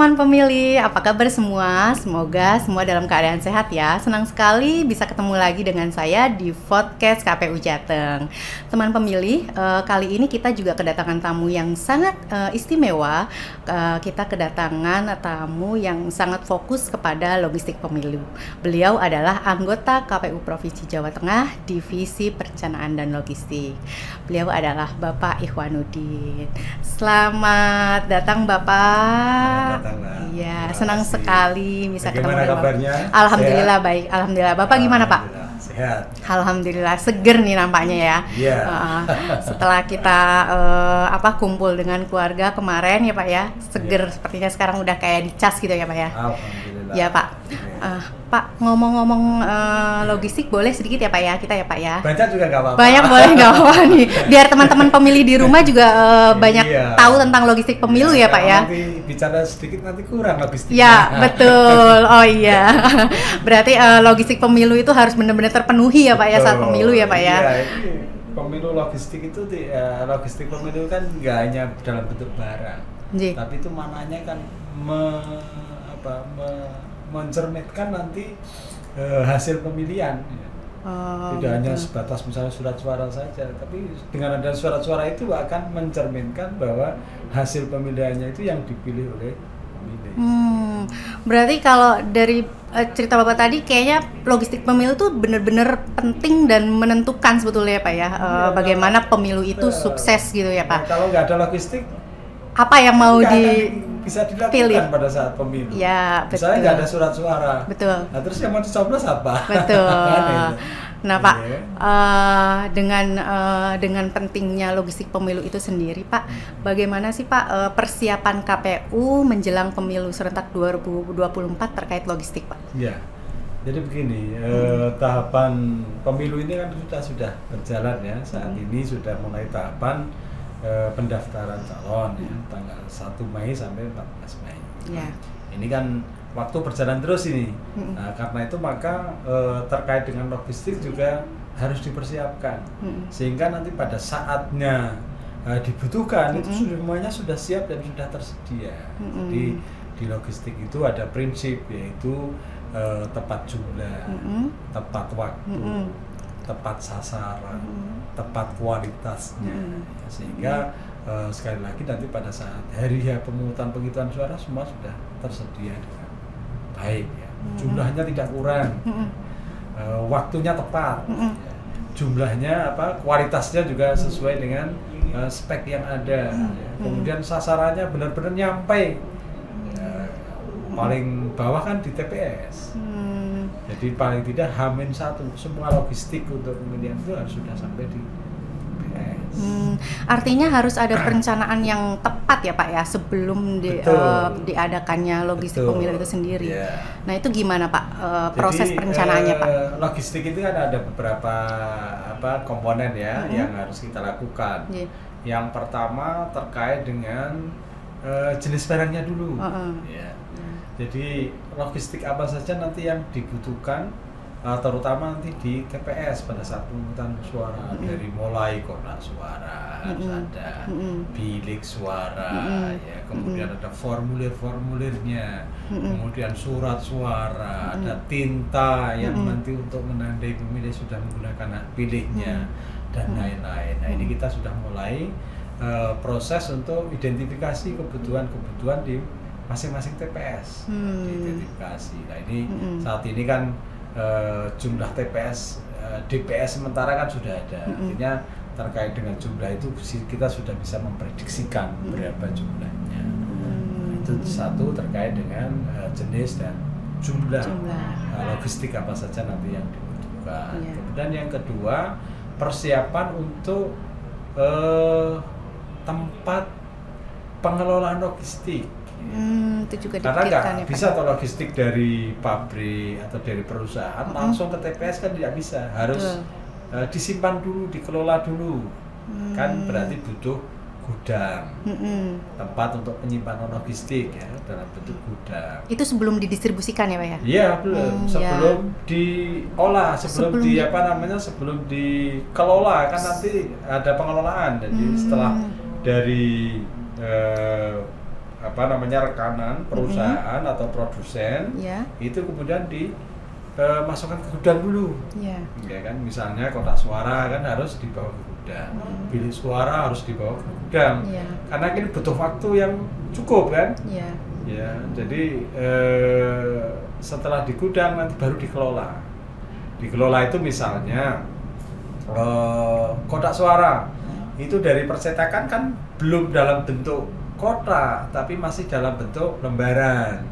teman pemilih, apa kabar semua? Semoga semua dalam keadaan sehat ya. Senang sekali bisa ketemu lagi dengan saya di podcast KPU Jateng. Teman pemilih, kali ini kita juga kedatangan tamu yang sangat istimewa. Kita kedatangan tamu yang sangat fokus kepada logistik pemilu. Beliau adalah anggota KPU Provinsi Jawa Tengah, Divisi Perencanaan dan Logistik. Beliau adalah Bapak Ikhwanuddin. Selamat datang Bapak. Iya, senang sekali bisa ketemu dengan Bapak. Alhamdulillah sehat? Baik, alhamdulillah. Bapak gimana Pak? Sehat. Alhamdulillah, seger nih nampaknya ya. Iya. Setelah kita kumpul dengan keluarga kemarin ya Pak ya, seger sepertinya sekarang udah kayak dicas gitu ya Pak ya. Alhamdulillah. Ya Pak. Pak, ngomong-ngomong logistik boleh sedikit ya Pak ya, kita ya Pak ya. Banyak juga nggak apa-apa. Banyak boleh nggak apa-apa nih, biar teman-teman pemilih di rumah juga banyak tahu tentang logistik pemilu ya Pak ya. Nanti bicara sedikit nanti kurang logistiknya. Ya betul, oh iya. Berarti logistik pemilu itu harus benar-benar terpenuhi ya Pak ya saat pemilu ya Pak ya. Iya, pemilu logistik itu logistik pemilu kan nggak hanya dalam bentuk barang, tapi itu mananya kan mencerminkan nanti hasil pemilihan. Tidak hanya sebatas misalnya surat suara saja, tapi dengan ada surat suara itu akan mencerminkan bahwa hasil pemilihannya itu yang dipilih oleh pemilih. Berarti kalau dari cerita Bapak tadi kayaknya logistik pemilu itu benar-benar penting dan menentukan sebetulnya ya Pak ya, bagaimana pemilu itu sukses gitu ya Pak. Kalau nggak ada logistik, apa yang mau bisa dilakukan pada saat pemilu. Ya, betul. Misalnya nggak ada surat suara. Betul. Nah, terus yang mau dicoblos apa? Betul. Nah, Pak, dengan pentingnya logistik pemilu itu sendiri, Pak, bagaimana sih Pak persiapan KPU menjelang pemilu serentak 2024 terkait logistik, Pak? Ya. Jadi begini, tahapan pemilu ini kan sudah berjalan ya. Saat ini sudah mulai tahapan pendaftaran calon ya, tanggal 1 Mei sampai 14 Mei. Ya. Ini kan waktu berjalan terus ini. Nah, karena itu maka terkait dengan logistik juga harus dipersiapkan. Sehingga nanti pada saatnya dibutuhkan itu semuanya sudah siap dan sudah tersedia. Jadi di logistik itu ada prinsip yaitu tepat jumlah, tepat waktu, tepat sasaran, tepat kualitasnya, sehingga sekali lagi nanti pada saat hari pemungutan penghitungan suara semua sudah tersedia dengan baik ya. Jumlahnya tidak kurang, waktunya tepat, jumlahnya kualitasnya juga sesuai dengan spek yang ada, kemudian sasarannya benar-benar nyampe. Paling bawah kan di TPS. Jadi paling tidak H-1 semua logistik untuk pemilihan itu harus sudah sampai di TPS. Artinya harus ada perencanaan yang tepat ya Pak ya sebelum diadakannya logistik pemilu itu sendiri. Nah itu gimana Pak proses perencanaannya Pak? Logistik itu kan ada beberapa komponen ya yang harus kita lakukan. Yang pertama terkait dengan jenis barangnya dulu. Jadi logistik apa saja nanti yang dibutuhkan, terutama nanti di TPS pada saat pemungutan suara, dari mulai kotak suara harus ada, bilik suara, ya, kemudian ada formulir-formulirnya, kemudian surat suara, ada tinta yang nanti untuk menandai pemilih sudah menggunakan hak pilihnya, dan lain-lain. Nah ini kita sudah mulai proses untuk identifikasi kebutuhan-kebutuhan di masing-masing TPS, diidentifikasi. Nah ini saat ini kan jumlah TPS, DPS sementara kan sudah ada. Artinya terkait dengan jumlah itu kita sudah bisa memprediksikan berapa jumlahnya. Itu satu terkait dengan jenis dan jumlah logistik apa saja nanti yang dibutuhkan. Kemudian yang kedua persiapan untuk tempat pengelolaan logistik. Itu juga karena nggak bisa atau logistik dari pabrik atau dari perusahaan langsung ke TPS kan tidak bisa, harus disimpan dulu, dikelola dulu, kan berarti butuh gudang, tempat untuk penyimpanan logistik ya dalam bentuk gudang. Itu sebelum didistribusikan ya Pak ya? Iya belum, sebelum diolah, sebelum dikelola kan nanti ada pengelolaan. Jadi setelah dari rekanan perusahaan atau produsen, itu kemudian masukkan ke gudang dulu, ya kan. Misalnya kotak suara kan harus dibawa ke gudang, bilik suara harus dibawa ke gudang, karena ini butuh waktu yang cukup kan. Ya, jadi setelah di gudang nanti baru dikelola. Dikelola itu misalnya kotak suara itu dari percetakan kan belum dalam bentuk kotak, tapi masih dalam bentuk lembaran.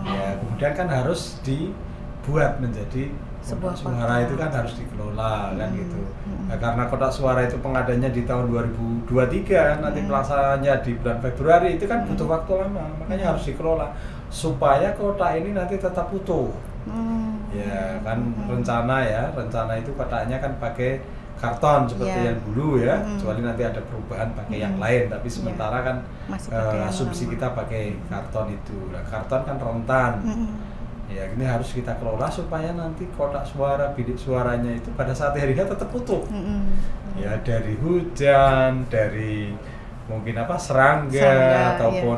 Ya, kemudian kan harus dibuat menjadi sebuah kotak suara itu kan harus dikelola kan gitu. Nah, karena kotak suara itu pengadanya di tahun 2023, nanti pelaksanaannya di bulan Februari, itu kan butuh waktu lama, makanya harus dikelola supaya kotak ini nanti tetap utuh. Ya kan, rencana itu kotaknya kan pakai karton seperti yang dulu ya, kecuali nanti ada perubahan pakai yang lain, tapi sementara kan asumsi kita pakai karton itu. Nah, karton kan rentan. Ya, ini harus kita kelola supaya nanti kotak suara, bilik suaranya itu pada saat hari tetap utuh. Ya, dari hujan, dari mungkin serangga ataupun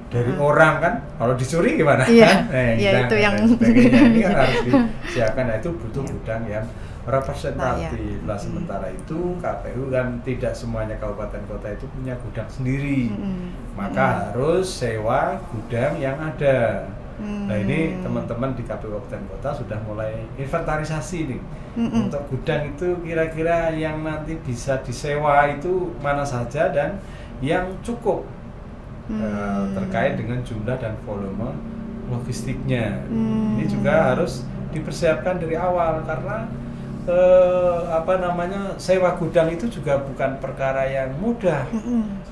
dari orang kan, kalau dicuri gimana? Kan? Itu yang sebagainya. Ini kan harus disiapkan. Nah, itu butuh gudang yang representatif. Nah, sementara itu KPU kan tidak semuanya kabupaten kota itu punya gudang sendiri, maka harus sewa gudang yang ada. Nah, ini teman-teman di KPU kabupaten kota sudah mulai inventarisasi nih, untuk gudang itu kira-kira yang nanti bisa disewa itu mana saja dan yang cukup terkait dengan jumlah dan volume logistiknya. Ini juga harus dipersiapkan dari awal, karena sewa gudang itu juga bukan perkara yang mudah.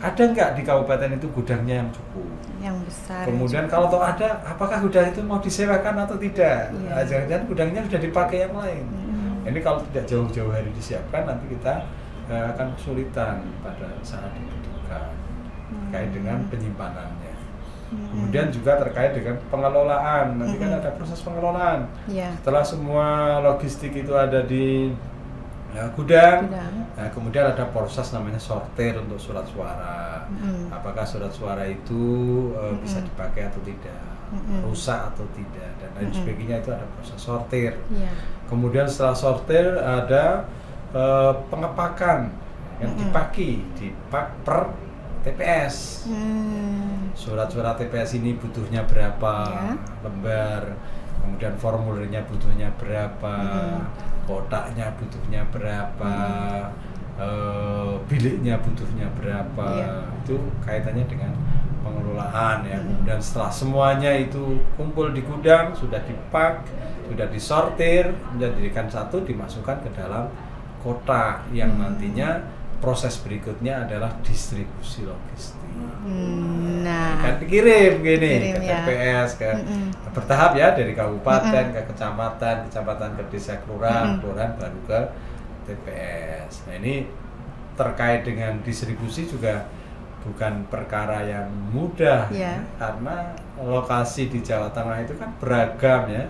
Ada nggak di kabupaten itu gudangnya yang cukup, yang besar? Kemudian kalau toh ada, apakah gudang itu mau disewakan atau tidak? Jangan-jangan gudangnya sudah dipakai yang lain. Ini kalau tidak jauh-jauh hari disiapkan, nanti kita akan kesulitan pada saat dibutuhkan terkait dengan penyimpanannya. Kemudian juga terkait dengan pengelolaan, nanti kan ada proses pengelolaan. Setelah semua logistik itu ada di gudang. Nah, kemudian ada proses namanya sortir untuk surat suara. Apakah surat suara itu bisa dipakai atau tidak, rusak atau tidak, dan lain sebagainya, itu ada proses sortir. Kemudian setelah sortir ada pengepakan yang dipak per TPS. Surat-surat TPS ini butuhnya berapa lembar, kemudian formulirnya butuhnya berapa, kotaknya butuhnya berapa, biliknya butuhnya berapa. Itu kaitannya dengan pengelolaan ya. Kemudian setelah semuanya itu kumpul di gudang, sudah dipak, sudah disortir, menjadikan satu, dimasukkan ke dalam kotak yang nantinya proses berikutnya adalah distribusi logistik. Kan dikirim gini ke TPS, bertahap ya, dari kabupaten ke kecamatan, kecamatan ke desa, kelurahan, kelurahan baru ke TPS. Nah, ini terkait dengan distribusi juga bukan perkara yang mudah, karena lokasi di Jawa Tengah itu kan beragam ya.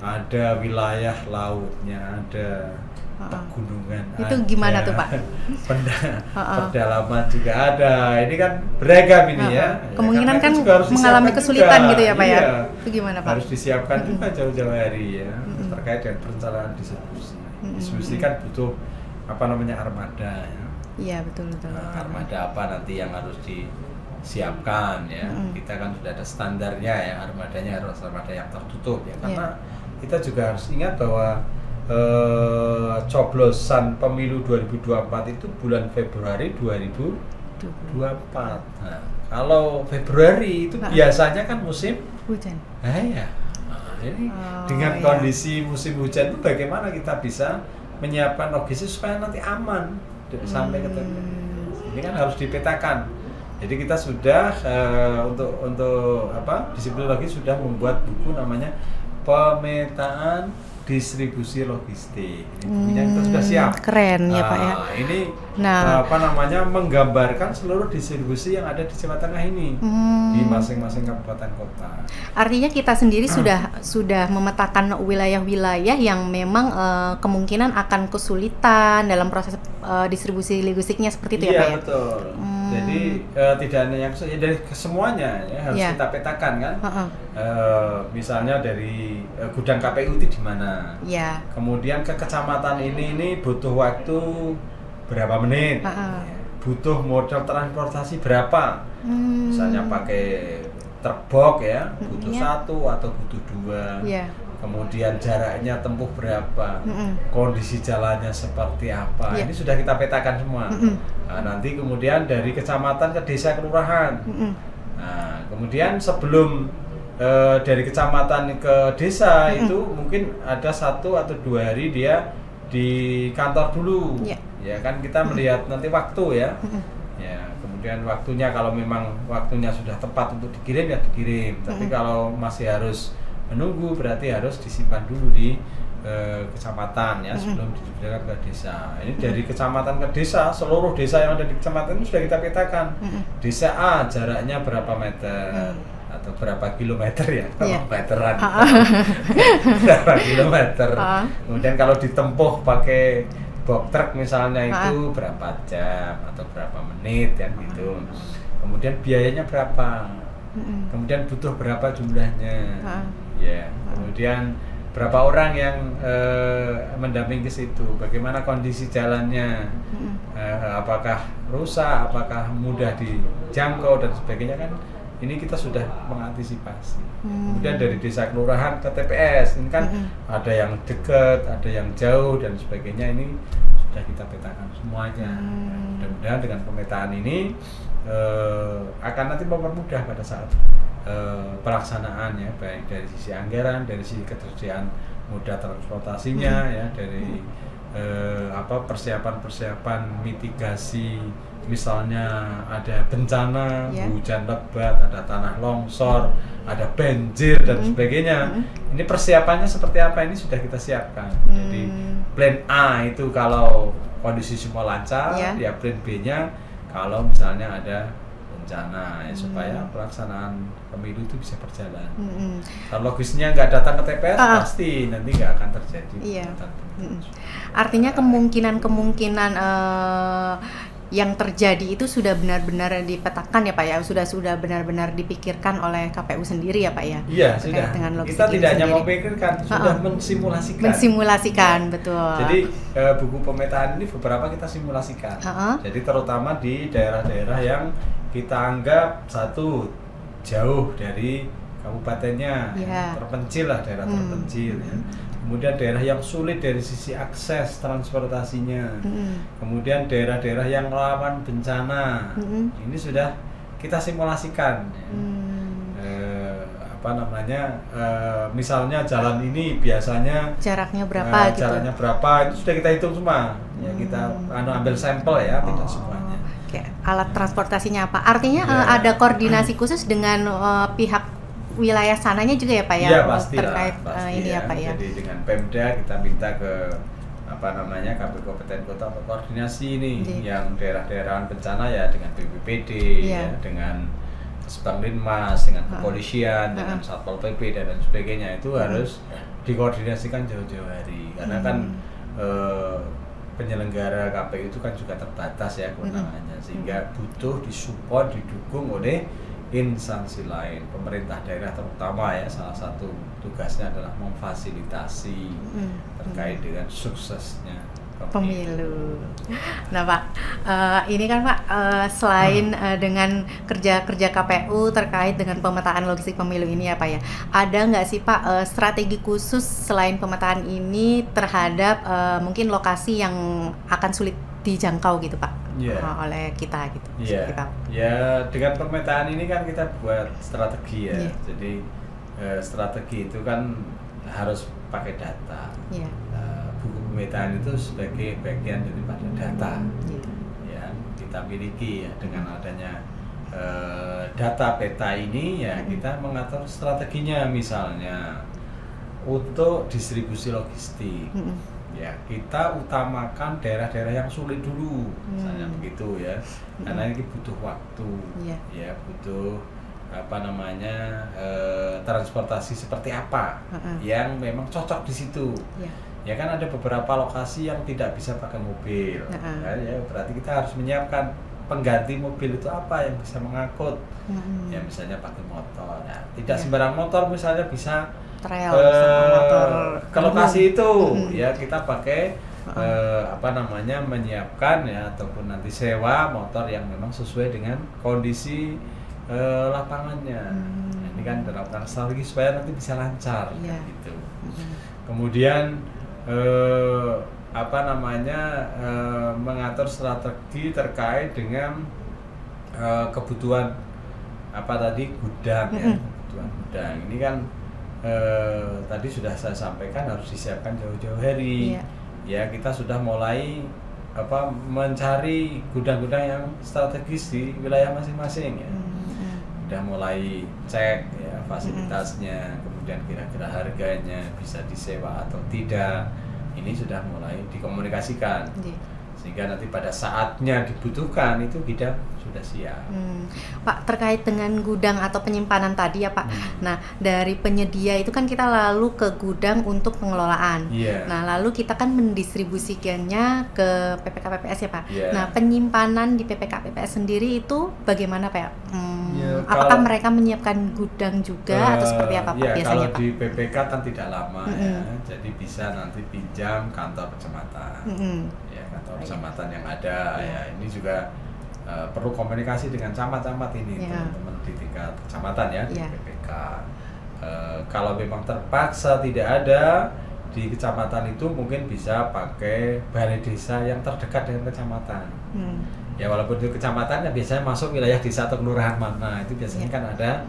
Ada wilayah lautnya, ada pegunungan. Itu gimana tuh Pak? Pedalaman juga ada. Ini kan beragam ini ya. Kemungkinan kan mengalami kesulitan juga, gitu ya Pak ya. Itu gimana Pak? Harus disiapkan juga jauh-jauh hari ya, terkait dengan perencanaan distribusi. Distribusi kan butuh armada ya. Iya, betul. Armada apa nanti yang harus disiapkan ya. Kita kan sudah ada standarnya ya, armadanya harus armada yang tertutup ya, karena kita juga harus ingat bahwa coblosan pemilu 2024 itu bulan Februari 2024. Nah, kalau Februari itu biasanya kan musim hujan. Ini dengan kondisi musim hujan itu bagaimana kita bisa menyiapkan logistik supaya nanti aman sampai ke TPS. Ini kan harus dipetakan. Jadi kita sudah untuk disiplin logistik sudah membuat buku namanya Pemetaan Distribusi Logistik. Ini bukunya kita sudah siap. Keren ya Pak ya. Ini menggambarkan seluruh distribusi yang ada di Jawa Tengah ini di masing-masing kabupaten kota. Artinya kita sendiri sudah memetakan wilayah-wilayah yang memang kemungkinan akan kesulitan dalam proses distribusi logistiknya seperti itu ya Pak ya? Iya betul. Jadi tidak hanya yang dari semuanya ya, harus kita petakan kan. Misalnya dari gudang KPU itu di mana. Kemudian ke kecamatan ini butuh waktu berapa menit. Butuh modal transportasi berapa. Misalnya pakai truk ya, butuh 1 atau butuh 2. Kemudian jaraknya tempuh berapa, kondisi jalannya seperti apa, ini sudah kita petakan semua. Nah, nanti kemudian dari kecamatan ke desa kelurahan. Nah, kemudian sebelum dari kecamatan ke desa itu mungkin ada 1 atau 2 hari dia di kantor dulu. Ya kan kita melihat nanti waktu ya. Ya, kemudian waktunya kalau memang waktunya sudah tepat untuk dikirim ya dikirim. Tapi kalau masih harus menunggu berarti harus disimpan dulu di kecamatan ya sebelum dipindahkan ke desa. Ini dari kecamatan ke desa, seluruh desa yang ada di kecamatan itu sudah kita petakan. Desa A jaraknya berapa meter atau berapa kilometer ya? Meteran. Berapa kilometer. Kemudian kalau ditempuh pakai box truck misalnya itu berapa jam atau berapa menit kan gitu. Kemudian biayanya berapa? Kemudian butuh berapa jumlahnya? Ya, kemudian berapa orang yang mendampingi ke situ? Bagaimana kondisi jalannya? Apakah rusak? Apakah mudah dijangkau dan sebagainya kan? Ini kita sudah mengantisipasi. Kemudian dari desa kelurahan ke TPS, ini kan ada yang dekat, ada yang jauh dan sebagainya. Ini sudah kita petakan semuanya. Mudah-mudahan dengan pemetaan ini akan nanti mempermudah pada saat pelaksanaan ya, baik dari sisi anggaran, dari sisi ketersediaan moda transportasinya ya, dari persiapan mitigasi, misalnya ada bencana, hujan lebat, ada tanah longsor, ada banjir dan sebagainya. Ini persiapannya seperti apa, ini sudah kita siapkan. Jadi plan A itu kalau kondisi semua lancar, ya plan B-nya kalau misalnya ada bencana ya, supaya pelaksanaan pemilu itu bisa berjalan. Kalau logisnya nggak datang ke TPS pasti nanti nggak akan terjadi. Artinya kemungkinan yang terjadi itu sudah benar-benar dipetakan ya Pak ya, sudah benar-benar dipikirkan oleh KPU sendiri ya Pak ya. Iya sudah. Kita tidak hanya memikirkan, sudah mensimulasikan. Betul. Jadi buku pemetaan ini beberapa kita simulasikan. Jadi terutama di daerah-daerah yang kita anggap satu jauh dari kabupatennya, terpencil lah, daerah terpencil ya. Kemudian daerah yang sulit dari sisi akses transportasinya, kemudian daerah-daerah yang rawan bencana, ini sudah kita simulasikan. Misalnya jalan ini biasanya jaraknya berapa, jaraknya berapa, itu sudah kita hitung semua. Ya kita ambil sampel ya, tidak semuanya. Alat transportasinya apa? Artinya ada koordinasi khusus dengan pihak wilayah sananya juga ya Pak ya? Iya pasti terkait ini ya Pak ya. Jadi dengan Pemda kita minta ke KPU Kabupaten Kota untuk koordinasi ini yang daerah-daerah bencana ya dengan BPBD ya, dengan Kesbanglinmas, dengan kepolisian, dengan Satpol PP dan sebagainya, itu harus dikoordinasikan jauh-jauh hari karena kan penyelenggara KPU itu kan juga terbatas ya kewenangannya, sehingga butuh disupport, didukung oleh instansi lain. Pemerintah daerah terutama ya, salah satu tugasnya adalah memfasilitasi terkait dengan suksesnya pemilu. Nah Pak, ini kan Pak selain dengan kerja KPU terkait dengan pemetaan logistik pemilu ini ya Pak ya, ada nggak sih Pak strategi khusus selain pemetaan ini terhadap mungkin lokasi yang akan sulit dijangkau gitu Pak oleh kita gitu? Ya dengan pemetaan ini kan kita buat strategi ya. Jadi strategi itu kan harus pakai data. Buku pemetaan itu sebagai bagian daripada data yang kita miliki ya. Dengan adanya data peta ini ya kita mengatur strateginya, misalnya untuk distribusi logistik ya kita utamakan daerah-daerah yang sulit dulu, misalnya begitu ya, karena ini butuh waktu, ya butuh transportasi seperti apa yang memang cocok di situ. Ya kan ada beberapa lokasi yang tidak bisa pakai mobil, ya berarti kita harus menyiapkan pengganti mobil itu apa yang bisa mengangkut, ya misalnya pakai motor. Nah, tidak sembarang motor misalnya bisa trail, ke lokasi itu, ya kita pakai menyiapkan ya ataupun nanti sewa motor yang memang sesuai dengan kondisi lapangannya. Nah, ini kan dalam strategi supaya nanti bisa lancar, gitu. Kemudian mengatur strategi terkait dengan kebutuhan gudang, ya kebutuhan gudang. Ini kan tadi sudah saya sampaikan harus disiapkan jauh-jauh hari. Ya kita sudah mulai mencari gudang-gudang yang strategis di wilayah masing-masing, ya. Sudah mulai cek ya fasilitasnya, kemudian kira-kira harganya bisa disewa atau tidak. Ini sudah mulai dikomunikasikan, sehingga nanti pada saatnya dibutuhkan itu kita sudah siap. Pak, terkait dengan gudang atau penyimpanan tadi ya Pak, nah dari penyedia itu kan kita lalu ke gudang untuk pengelolaan, nah lalu kita kan mendistribusikannya ke PPK PPS ya Pak. Nah penyimpanan di PPK PPS sendiri itu bagaimana Pak? Apakah mereka menyiapkan gudang juga atau seperti apa Pak biasanya kalau Pak? di PPK kan tidak lama ya, jadi bisa nanti pinjam kantor kecamatan, ya kantor kecamatan yang ada, ya ini juga perlu komunikasi dengan camat-camat ini, teman-teman di tingkat kecamatan ya, di PPK. Kalau memang terpaksa tidak ada di kecamatan itu, mungkin bisa pakai balai desa yang terdekat dengan kecamatan. Ya walaupun di kecamatan ya biasanya masuk wilayah desa atau kelurahan mana, itu biasanya kan ada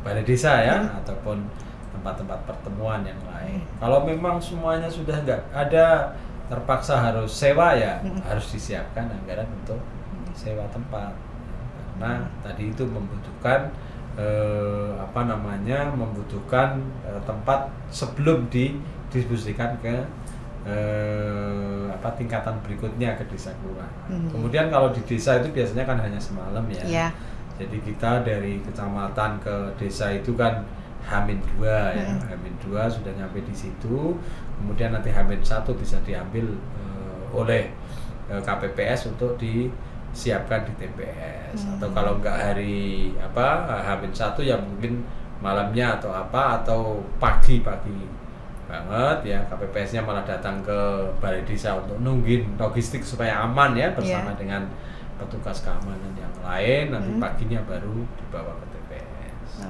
balai desa ya, ataupun tempat-tempat pertemuan yang lain. Kalau memang semuanya sudah nggak ada, terpaksa harus sewa, ya harus disiapkan anggaran untuk sewa tempat, karena tadi itu membutuhkan tempat sebelum didistribusikan ke tingkatan berikutnya ke desa kelurahan. Kemudian kalau di desa itu biasanya kan hanya semalam ya. Jadi kita dari kecamatan ke desa itu kan H-2 ya, H-2 sudah nyampe di situ, kemudian nanti H-1 bisa diambil oleh KPPS untuk disiapkan di TPS, atau kalau enggak hari H-1 ya mungkin malamnya atau pagi banget ya, KPPS-nya malah datang ke balai desa untuk nungguin logistik supaya aman ya, bersama dengan petugas keamanan yang lain, nanti paginya baru dibawa ke TPS.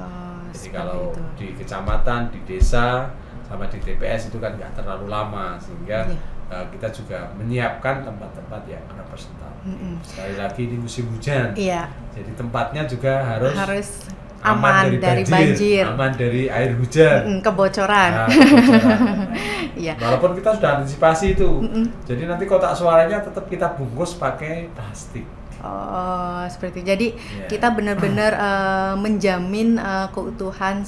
Jadi kalau di kecamatan, di desa, sama di TPS itu kan nggak terlalu lama, sehingga kita juga menyiapkan tempat-tempat yang representatif. Sekali lagi ini musim hujan, jadi tempatnya juga harus aman dari banjir, aman dari air hujan, kebocoran. Walaupun kita sudah antisipasi itu, jadi nanti kotak suaranya tetap kita bungkus pakai plastik. Oh, seperti itu. Jadi kita benar-benar menjamin keutuhan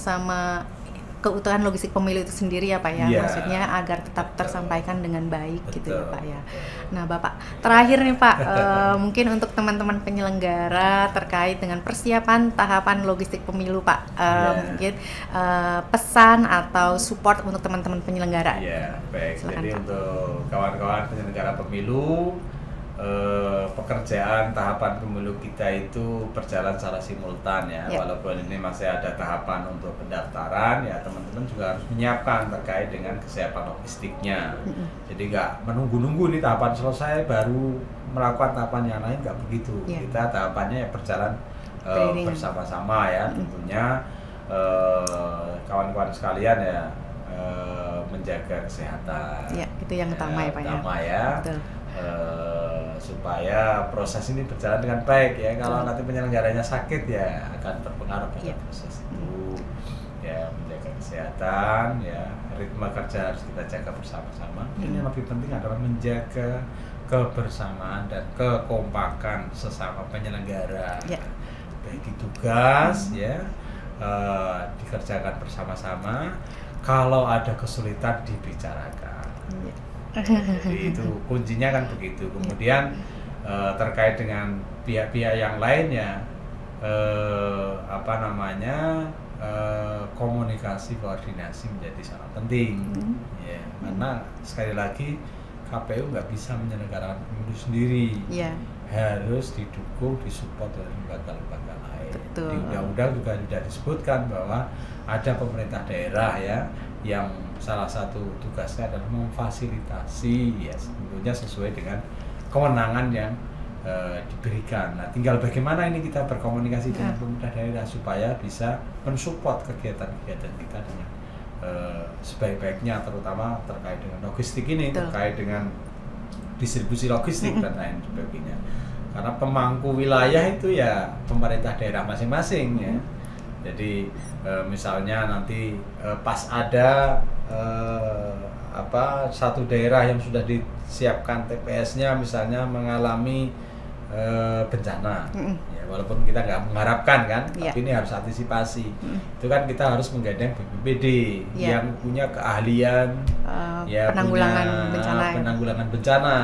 logistik pemilu itu sendiri ya Pak ya. Maksudnya agar tetap tersampaikan dengan baik gitu ya Pak ya. Nah Bapak, terakhir nih Pak, mungkin untuk teman-teman penyelenggara terkait dengan persiapan tahapan logistik pemilu Pak, mungkin pesan atau support untuk teman-teman penyelenggara. Baik. Silakan, jadi Pak. Untuk kawan-kawan penyelenggara pemilu, pekerjaan tahapan pemilu kita itu berjalan secara simultan ya. Walaupun ini masih ada tahapan untuk pendaftaran, ya teman-teman juga harus menyiapkan terkait dengan kesiapan logistiknya. Jadi nggak menunggu-nunggu nih tahapan selesai baru melakukan tahapan yang lain, nggak begitu. Kita tahapannya ya berjalan bersama-sama ya, tentunya kawan-kawan sekalian ya menjaga kesehatan. Itu yang utama ya Pak ya. Betul. Supaya proses ini berjalan dengan baik ya. Kalau nanti penyelenggaranya sakit ya akan berpengaruh pada proses itu. Ya, menjaga kesehatan ya, ritme kerja harus kita jaga bersama-sama. Ini yang lebih penting adalah menjaga kebersamaan dan kekompakan sesama penyelenggara. Baik di tugas ya, dikerjakan bersama-sama. kalau ada kesulitan dibicarakan. Jadi itu kuncinya kan begitu. Kemudian terkait dengan pihak-pihak yang lainnya, komunikasi koordinasi menjadi sangat penting. Ya, karena sekali lagi KPU nggak bisa menyelenggarakan pemilu sendiri. Harus didukung, disupport oleh lembaga-lembaga lain. Di undang-undang juga sudah disebutkan bahwa ada pemerintah daerah ya yang salah satu tugasnya adalah memfasilitasi ya tentunya sesuai dengan kewenangan yang diberikan. Nah, tinggal bagaimana ini kita berkomunikasi dengan pemerintah daerah supaya bisa mensupport kegiatan-kegiatan kita dengan sebaik-baiknya, terutama terkait dengan logistik ini, terkait dengan distribusi logistik dan lain sebagainya. Karena pemangku wilayah itu ya pemerintah daerah masing-masing ya. Jadi misalnya nanti pas ada satu daerah yang sudah disiapkan TPS-nya misalnya mengalami bencana, ya, walaupun kita nggak mengharapkan kan, tapi ini harus antisipasi. Itu kan kita harus menggandeng BPBD yang punya keahlian penanggulangan bencana.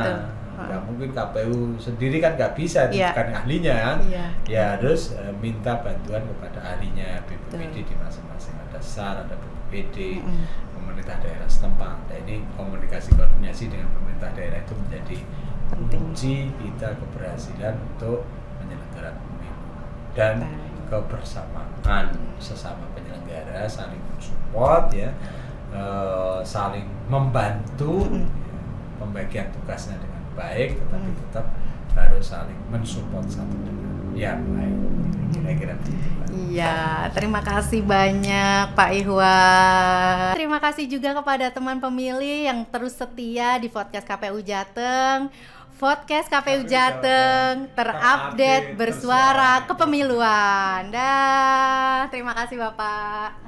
Nggak mungkin KPU sendiri kan nggak bisa, itu bukan ahlinya kan. Ya harus minta bantuan kepada ahlinya BPBD di masing-masing, ada SAR, ada BPBD, pemerintah daerah setempat. Nah, ini komunikasi koordinasi dengan pemerintah daerah itu menjadi kunci kita keberhasilan untuk penyelenggaraan pemilu dan kebersamaan sesama penyelenggara, saling mensupport ya, saling membantu pembagian tugasnya dengan baik, tetapi tetap harus saling mensupport satu dengan yang lain. Kira-kira begitu, Pak. Iya, terima kasih banyak Pak Ihwan. Terima kasih juga kepada teman pemilih yang terus setia di podcast KPU Jateng. Podcast KPU Jateng terupdate, bersuara kepemiluan. Dah, terima kasih Bapak.